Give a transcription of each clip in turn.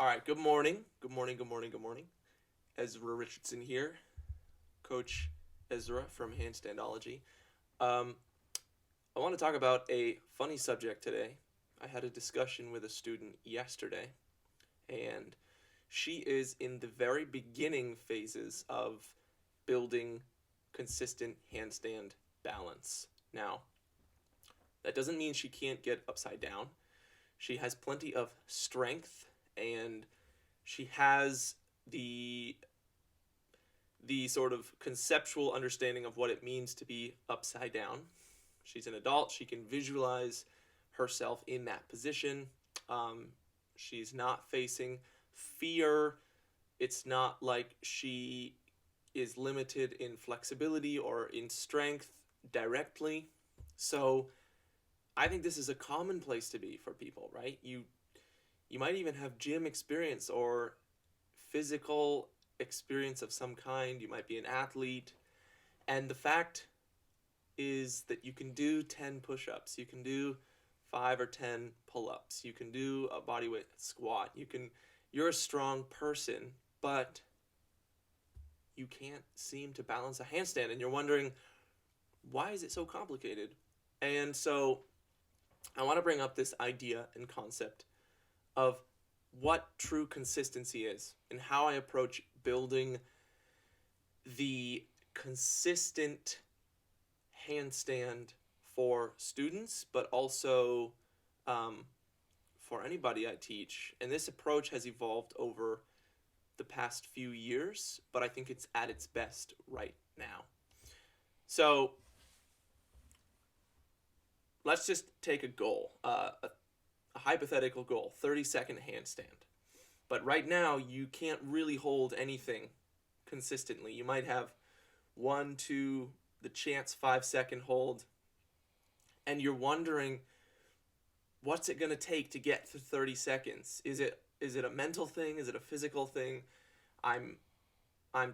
All right, good morning. Good morning, good morning, good morning. Ezra Richardson here, Coach Ezra from Handstandology. Um, I want to talk about a funny subject today. I had a discussion with a student yesterday, and she is in the very beginning phases of building consistent handstand balance. Now, that doesn't mean she can't get upside down. She has plenty of strength and she has the the sort of conceptual understanding of what it means to be upside down. She's an adult. She can visualize herself in that position. Um, she's not facing fear. It's not like she is limited in flexibility or in strength directly. So I think this is a common place to be for people, right? You might even have gym experience or physical experience of some kind. You might be an athlete. And the fact is that you can do 10 push ups, you can do 5 or 10 pull ups, you can do a bodyweight squat, you're a strong person, but you can't seem to balance a handstand. And you're wondering, why is it so complicated? And so I want to bring up this idea and concept of what true consistency is and how I approach building the consistent handstand for students, but also for anybody I teach. And this approach has evolved over the past few years, but I think it's at its best right now. So let's just take a goal, a hypothetical goal, 30-second handstand. But right now, you can't really hold anything consistently. You might have one, two, the chance 5-second hold, and you're wondering, what's it going to take to get to 30 seconds? Is it a mental thing? Is it a physical thing? I'm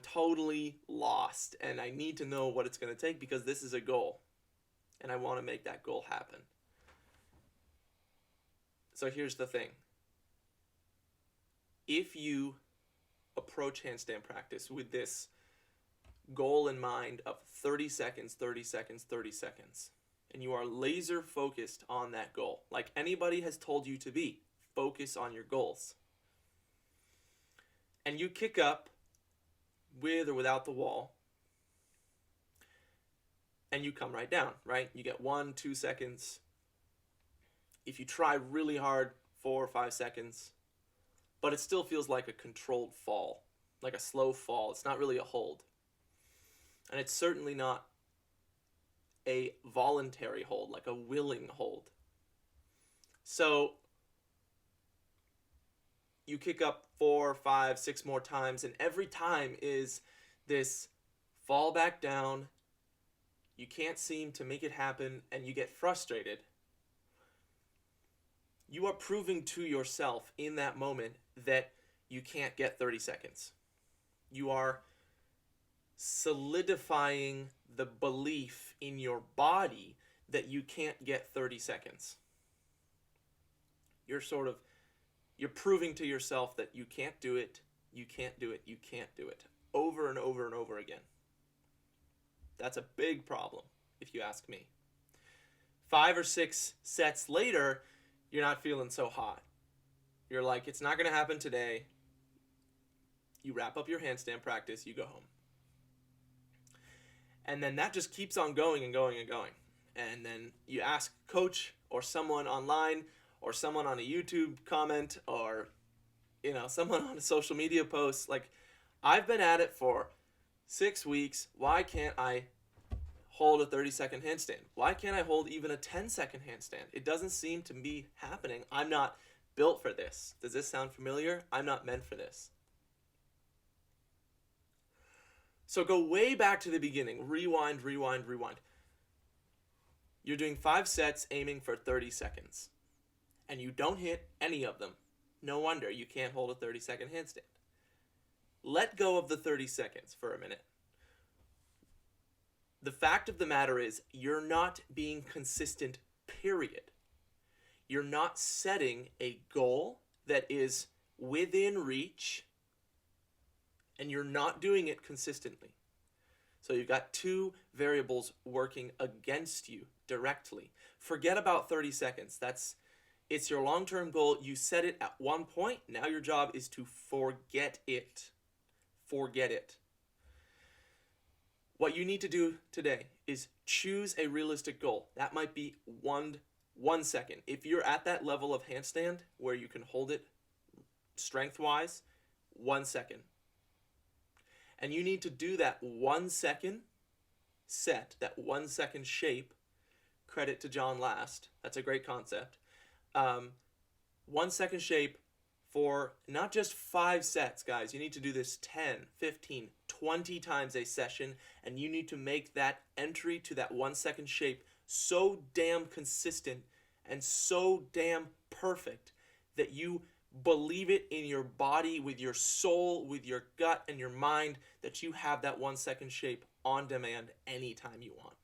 totally lost, and I need to know what it's going to take because this is a goal, and I want to make that goal happen. So here's the thing. If you approach handstand practice with this goal in mind of 30 seconds, 30 seconds, 30 seconds, and you are laser focused on that goal, like anybody has told you to be, focus on your goals. And you kick up with or without the wall, and you come right down, right? You get 1, 2 seconds. If you try really hard, 4 or 5 seconds, but it still feels like a controlled fall, like a slow fall. It's not really a hold. And it's certainly not a voluntary hold, like a willing hold. So you kick up 4, 5, 6 more times, and every time is this fall back down. You can't seem to make it happen, and you get frustrated. You are proving to yourself in that moment that you can't get 30 seconds. You are solidifying the belief in your body that you can't get 30 seconds. You're proving to yourself that you can't do it, you can't do it, you can't do it, over and over and over again. That's a big problem, if you ask me. 5 or 6 sets later, you're not feeling so hot. You're like, it's not going to happen today. You wrap up your handstand practice, you go home. And then that just keeps on going and going and going. And then you ask coach or someone online or someone on a YouTube comment or someone on a social media post, like, I've been at it for 6 weeks. Why can't I hold a 30-second handstand? Why can't I hold even a 10-second handstand? It doesn't seem to be happening. I'm not built for this. Does this sound familiar? I'm not meant for this. So go way back to the beginning. Rewind, rewind, rewind. You're doing 5 sets aiming for 30 seconds. And you don't hit any of them. No wonder you can't hold a 30-second handstand. Let go of the 30 seconds for a minute. The fact of the matter is, you're not being consistent, period. You're not setting a goal that is within reach and you're not doing it consistently. So you've got two variables working against you directly. Forget about 30 seconds. It's your long-term goal. You set it at one point. Now your job is to forget it. Forget it. What you need to do today is choose a realistic goal. That might be one second. If you're at that level of handstand where you can hold it strength-wise, 1 second. And you need to do that 1 second set, that 1 second shape. Credit to John Last. That's a great concept. 1 second shape for not just 5 sets, guys. You need to do this 10, 15, 20 times a session, and you need to make that entry to that 1 second shape so damn consistent and so damn perfect that you believe it in your body, with your soul, with your gut and your mind, that you have that 1 second shape on demand anytime you want.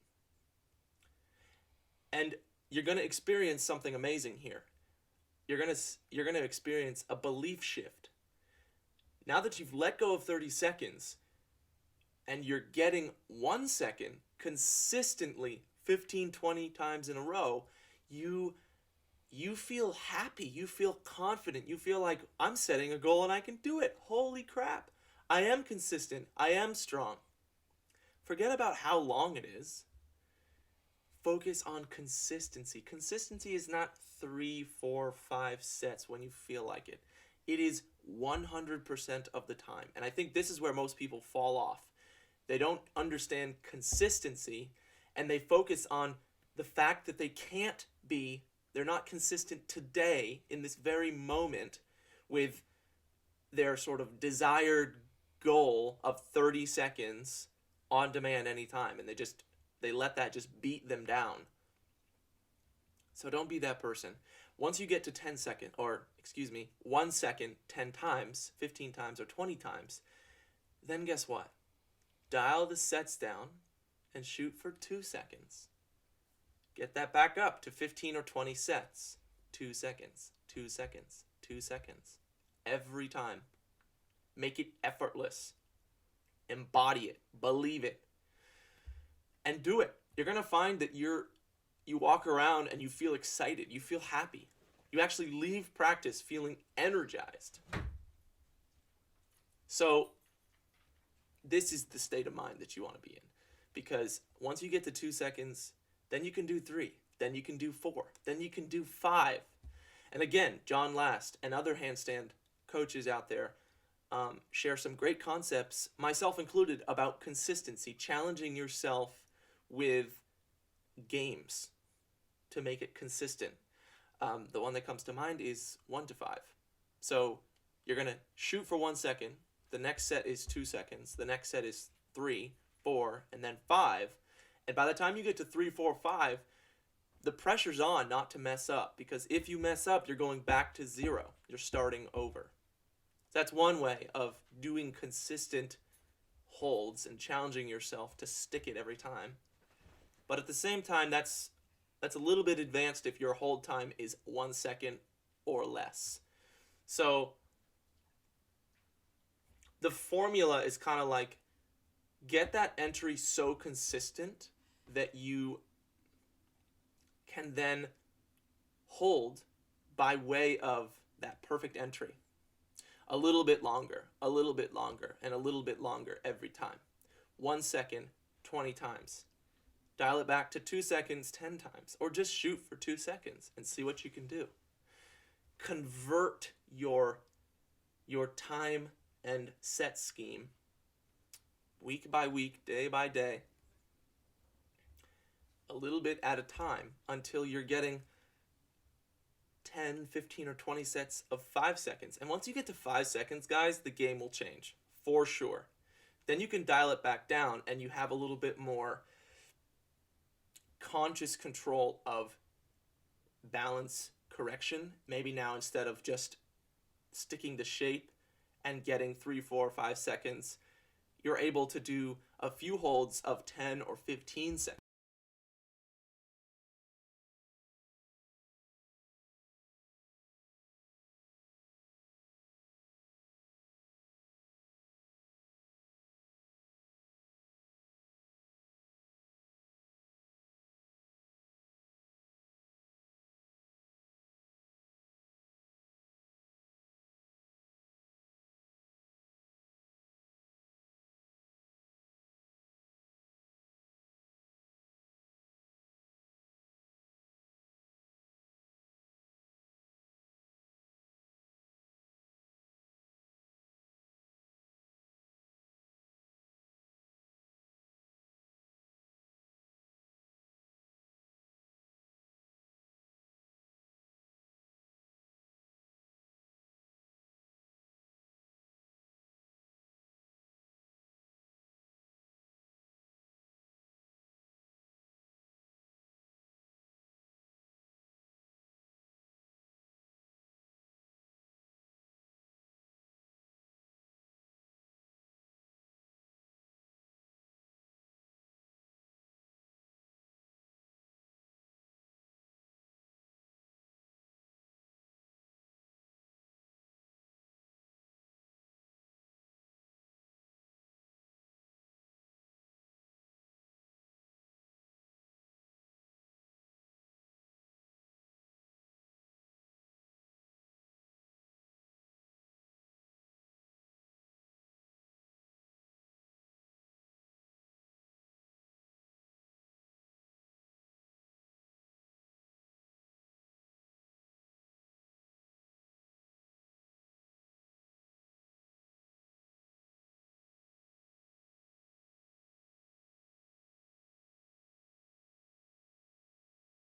And you're going to experience something amazing here. You're going to experience a belief shift. Now that you've let go of 30 seconds and you're getting 1 second consistently 15, 20 times in a row, you feel happy, you feel confident, you feel like, I'm setting a goal and I can do it. Holy crap. I am consistent. I am strong. Forget about how long it is. Focus on consistency. Consistency is not 3, 4, 5 sets when you feel like it. It is 100% of the time. And I think this is where most people fall off. They don't understand consistency, and they focus on the fact that they're not consistent today in this very moment with their sort of desired goal of 30 seconds on demand anytime. And they let that just beat them down. So don't be that person. Once you get to 1 second, 10 times, 15 times, or 20 times, then guess what? Dial the sets down and shoot for 2 seconds. Get that back up to 15 or 20 sets. 2 seconds, 2 seconds, 2 seconds. Every time. Make it effortless. Embody it. Believe it. And do it. You're going to find that you walk around and you feel excited. You feel happy. You actually leave practice feeling energized. So this is the state of mind that you want to be in. Because once you get to 2 seconds, then you can do 3. Then you can do 4. Then you can do 5. And again, John Last and other handstand coaches out there share some great concepts, myself included, about consistency, challenging yourself with games to make it consistent. The one that comes to mind is 1 to 5. So you're going to shoot for 1 second. The next set is 2 seconds. The next set is 3, 4, and then 5. And by the time you get to 3, 4, 5, the pressure's on not to mess up. Because if you mess up, you're going back to 0. You're starting over. That's one way of doing consistent holds and challenging yourself to stick it every time. But at the same time, that's a little bit advanced if your hold time is 1 second or less. So the formula is kind of like, get that entry so consistent that you can then hold by way of that perfect entry. A little bit longer, and a little bit longer every time. 1 second, 20 times. Dial it back to 2 seconds, 10 times. Or just shoot for 2 seconds and see what you can do. Convert your time and set scheme week by week, day by day, a little bit at a time, until you're getting 10, 15, or 20 sets of 5 seconds. And once you get to 5 seconds, guys, the game will change, for sure. Then you can dial it back down, and you have a little bit more conscious control of balance correction. Maybe now, instead of just sticking to shape and getting 3, 4, 5 seconds, you're able to do a few holds of 10 or 15 seconds.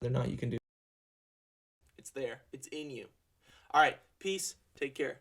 Whether or not you can do, it's there. It's in you. All right. Peace. Take care.